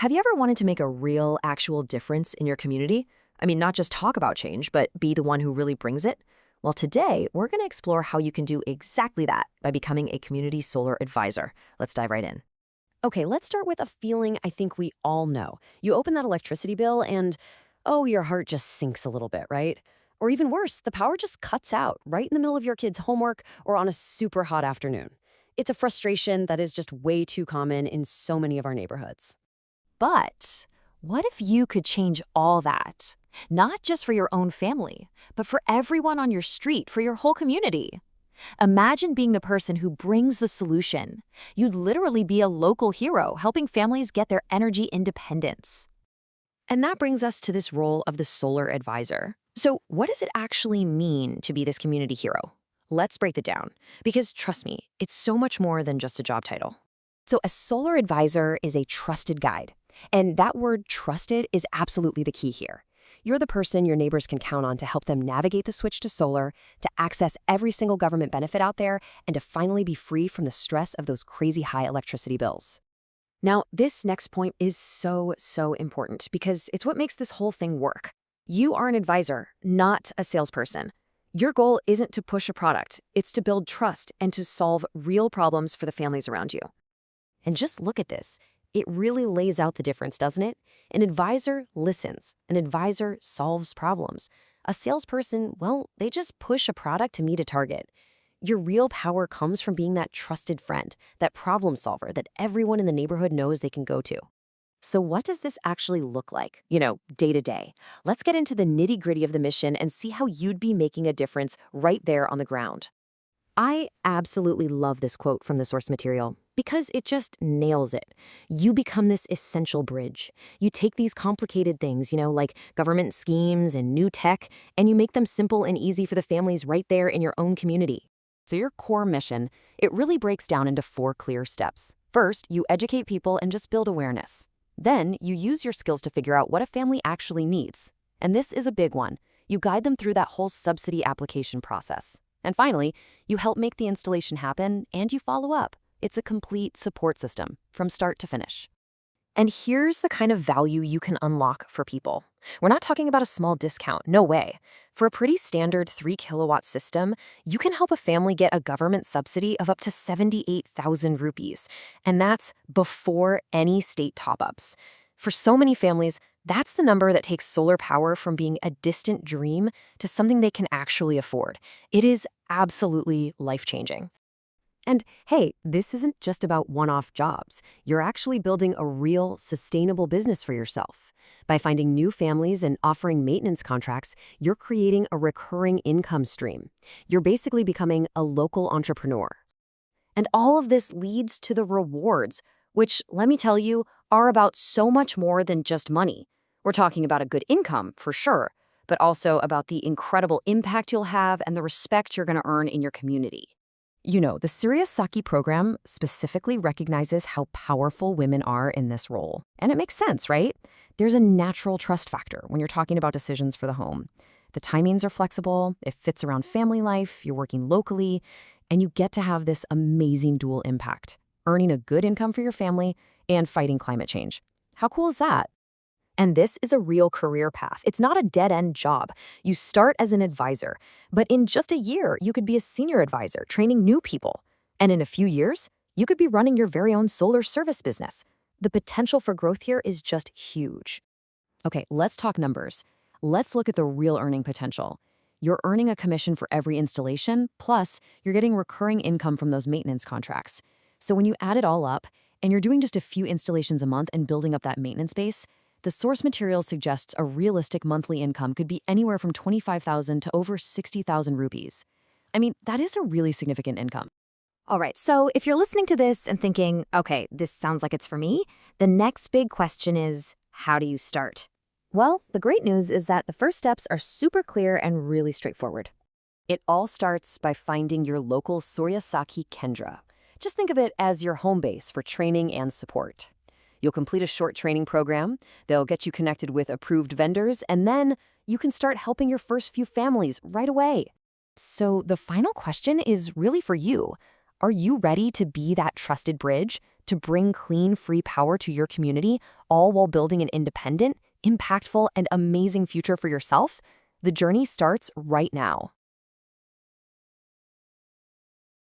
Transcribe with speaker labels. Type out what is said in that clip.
Speaker 1: Have you ever wanted to make a real, actual difference in your community? I mean, not just talk about change, but be the one who really brings it? Well, today, we're going to explore how you can do exactly that by becoming a community solar advisor. Let's dive right in.
Speaker 2: Okay, let's start with a feeling I think we all know. You open that electricity bill and, oh, your heart just sinks a little bit, right? Or even worse, the power just cuts out right in the middle of your kid's homework or on a super hot afternoon. It's a frustration that is just way too common in so many of our neighborhoods.
Speaker 1: But what if you could change all that? Not just for your own family, but for everyone on your street, for your whole community. Imagine being the person who brings the solution. You'd literally be a local hero, helping families get their energy independence.
Speaker 2: And that brings us to this role of the solar advisor. So, what does it actually mean to be this community hero? Let's break it down, because trust me, it's so much more than just a job title. So, a solar advisor is a trusted guide. And that word trusted is absolutely the key here. You're the person your neighbors can count on to help them navigate the switch to solar, to access every single government benefit out there, and to finally be free from the stress of those crazy high electricity bills. Now, this next point is so important because it's what makes this whole thing work. You are an advisor, not a salesperson. Your goal isn't to push a product, it's to build trust and to solve real problems for the families around you. And just look at this. It really lays out the difference, doesn't it? An advisor listens. An advisor solves problems. A salesperson, well, they just push a product to meet a target. Your real power comes from being that trusted friend, that problem solver that everyone in the neighborhood knows they can go to. So what does this actually look like, day to day? Let's get into the nitty-gritty of the mission and see how you'd be making a difference right there on the ground. I absolutely love this quote from the source material because it just nails it. You become this essential bridge. You take these complicated things, like government schemes and new tech, and you make them simple and easy for the families right there in your own community. So your core mission, it really breaks down into 4 clear steps. First, you educate people and just build awareness. Then, you use your skills to figure out what a family actually needs. And this is a big one. You guide them through that whole subsidy application process. And finally, you help make the installation happen and you follow up. It's a complete support system from start to finish. And here's the kind of value you can unlock for people. We're not talking about a small discount, no way. For a pretty standard 3-kilowatt system, you can help a family get a government subsidy of up to 78,000 rupees. And that's before any state top-ups. For so many families, that's the number that takes solar power from being a distant dream to something they can actually afford. It is absolutely life-changing. And hey, this isn't just about one-off jobs. You're actually building a real, sustainable business for yourself. By finding new families and offering maintenance contracts, you're creating a recurring income stream. You're basically becoming a local entrepreneur. And all of this leads to the rewards, which, let me tell you, are about so much more than just money. We're talking about a good income, for sure, but also about the incredible impact you'll have and the respect you're going to earn in your community. The Surya Sakhi program specifically recognizes how powerful women are in this role. And it makes sense, right? There's a natural trust factor when you're talking about decisions for the home. The timings are flexible, it fits around family life, you're working locally, and you get to have this amazing dual impact, earning a good income for your family and fighting climate change. How cool is that? And this is a real career path. It's not a dead-end job. You start as an advisor, but in just a year, you could be a senior advisor, training new people. And in a few years, you could be running your very own solar service business. The potential for growth here is just huge. Okay, let's talk numbers. Let's look at the real earning potential. You're earning a commission for every installation, plus you're getting recurring income from those maintenance contracts. So when you add it all up, and you're doing just a few installations a month and building up that maintenance base, the source material suggests a realistic monthly income could be anywhere from 25,000 to over 60,000 rupees. I mean, that is a really significant income.
Speaker 1: All right, so if you're listening to this and thinking, okay, this sounds like it's for me, the next big question is, how do you start? Well, the great news is that the first steps are super clear and really straightforward.
Speaker 2: It all starts by finding your local Surya Sakhi Kendra. Just think of it as your home base for training and support. You'll complete a short training program, they'll get you connected with approved vendors, and then you can start helping your first few families right away. So the final question is really for you. Are you ready to be that trusted bridge, to to bring clean, free power to your community, all while building an independent, impactful, and amazing future for yourself? The journey starts right now.